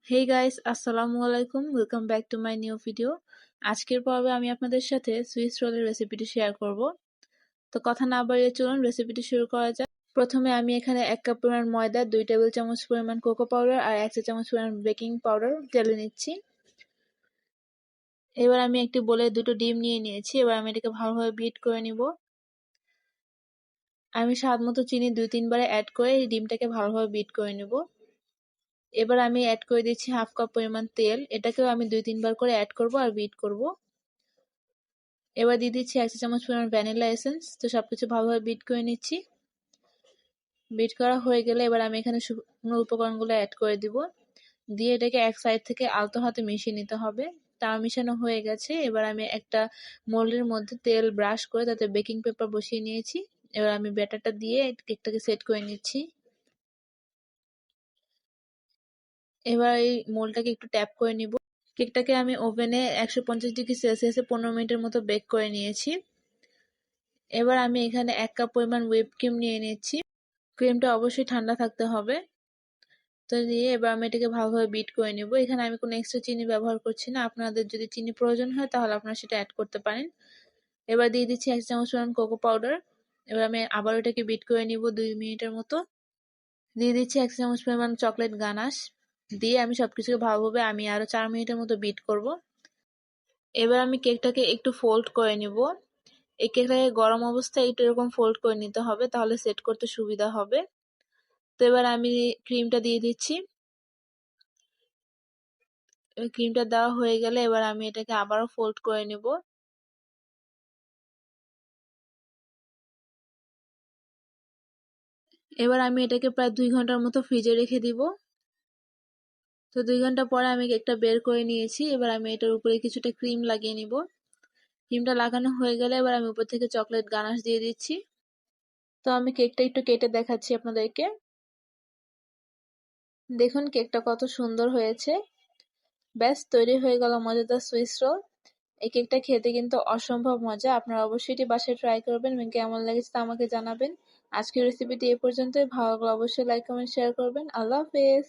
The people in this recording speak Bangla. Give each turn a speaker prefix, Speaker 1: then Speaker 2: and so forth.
Speaker 1: হেই গাইস, আসসালামু আলাইকুম। Welcome back to my new video. আজকের পর্বে আমি আপনাদের সাথে সুইস রোলের রেসিপিটি শেয়ার করব। তো কথা না বাড়িয়ে চলুন রেসিপিটি শুরু করা যাক। প্রথমে আমি এখানে 1 কাপ পরিমাণ ময়দা, 2 টেবিল চামচ পরিমাণ কোকো পাউডার আর 1 চা চামচ পরিমাণ বেকিং পাউডার ঢেলে নিচ্ছি। এবার আমি একটি বোলে দুটো ডিম নিয়ে নিয়েছি। এবার আমি এটাকে ভালোভাবে বিট করে নিব। আমি স্বাদ মতো চিনি 2-3 বারে অ্যাড করে এই ডিমটাকে ভালোভাবে বিট করে নেব। এবার আমি অ্যাড করে দিচ্ছি 1/2 কাপ পরিমাণ তেল। এটাকেও আমি 2-3 বার করে অ্যাড করব আর বিট করব। এবার দিয়ে দিচ্ছি 1 চা চামচ পরিমাণ ভ্যানিলা এসেন্স। তো সবকিছু ভালোভাবে বিট করে নিচ্ছি। বিট করা হয়ে গেলে এবার আমি এখানে শুকনো উপকরণগুলো অ্যাড করে দিব। দিয়ে এটাকে এক সাইড থেকে আলতো হাতে মিশিয়ে নিতে হবে। তা মিশানো হয়ে গেছে। এবার আমি একটা মোল্ডের মধ্যে তেল ব্রাশ করে তাতে বেকিং পেপার বসিয়ে নিয়েছি। এবার আমি ব্যাটারটা দিয়ে কেকটাকে সেট করে নিচ্ছি। এবার এই মোল্ডটাকে একটু ট্যাপ করে নিব। কেকটাকে আমি ওভেনে 150 ডিগ্রি সেলসিয়াসে 15 মিনিটের মতো বেক করে নিয়েছি। এবার আমি এখানে 1 কাপ পরিমাণ হুইপ ক্রিম নিয়ে নিচ্ছি। ক্রিমটা অবশ্যই ঠান্ডা থাকতে হবে। তো দিয়ে এবার আমি এটাকে ভালোভাবে বিট করে নেব। এখানে আমি কোনো এক্সট্রা চিনি ব্যবহার করছি না। আপনাদের যদি চিনি প্রয়োজন হয় তাহলে আপনারা সেটা অ্যাড করতে পারেন। এবার দিয়ে দিচ্ছি 1 চামচ পরিমাণ কোকো পাউডার। এবার আমি আবার এটাকে বিট করে নিব 2 মিনিটের মতো। দিয়ে দিচ্ছি 1 চামচ পরিমাণ চকলেট গানাশ। দিয়ে আমি সবকিছুকে ভালোভাবে আরো 4 মিনিটের মতো বিট করব। এবার আমি কেকটাকে একটু ফোল্ড করে নিব। এই কেকটাকে গরম অবস্থায় একটু এরকম ফোল্ড করে নিতে হবে, তাহলে সেট করতে সুবিধা হবে। তো এবার আমি ক্রিমটা দিয়ে দিচ্ছি। ক্রিমটা দেওয়া হয়ে গেলে এবার আমি এটাকে আবারও ফোল্ড করে নেব। এবার আমি এটাকে প্রায় 2 ঘন্টার মতো ফ্রিজে রেখে দিব। তো 2 ঘন্টা পরে আমি কেকটা বের করে নিয়েছি। এবার আমি এটার উপরে কিছুটা ক্রিম লাগিয়ে নিব। ক্রিমটা লাগানো হয়ে গেলে এবার আমি উপর থেকে চকলেট গানাশ দিয়ে দিচ্ছি। তো আমি কেকটা একটু কেটে দেখাচ্ছি আপনাদেরকে। দেখুন কেকটা কত সুন্দর হয়েছে। ব্যাস তৈরি হয়ে গেল মজাদার সুইস রোল। এই কেকটা খেতে কিন্তু অসম্ভব মজা। আপনারা অবশ্যই এটি বাসায় ট্রাই করবেন এবং কেমন লেগেছে তা আমাকে জানাবেন। আজকের রেসিপিটি এ পর্যন্তই। ভালো লাগলে অবশ্যই লাইক, কমেন্ট, শেয়ার করবেন। আল্লাহ হাফেজ।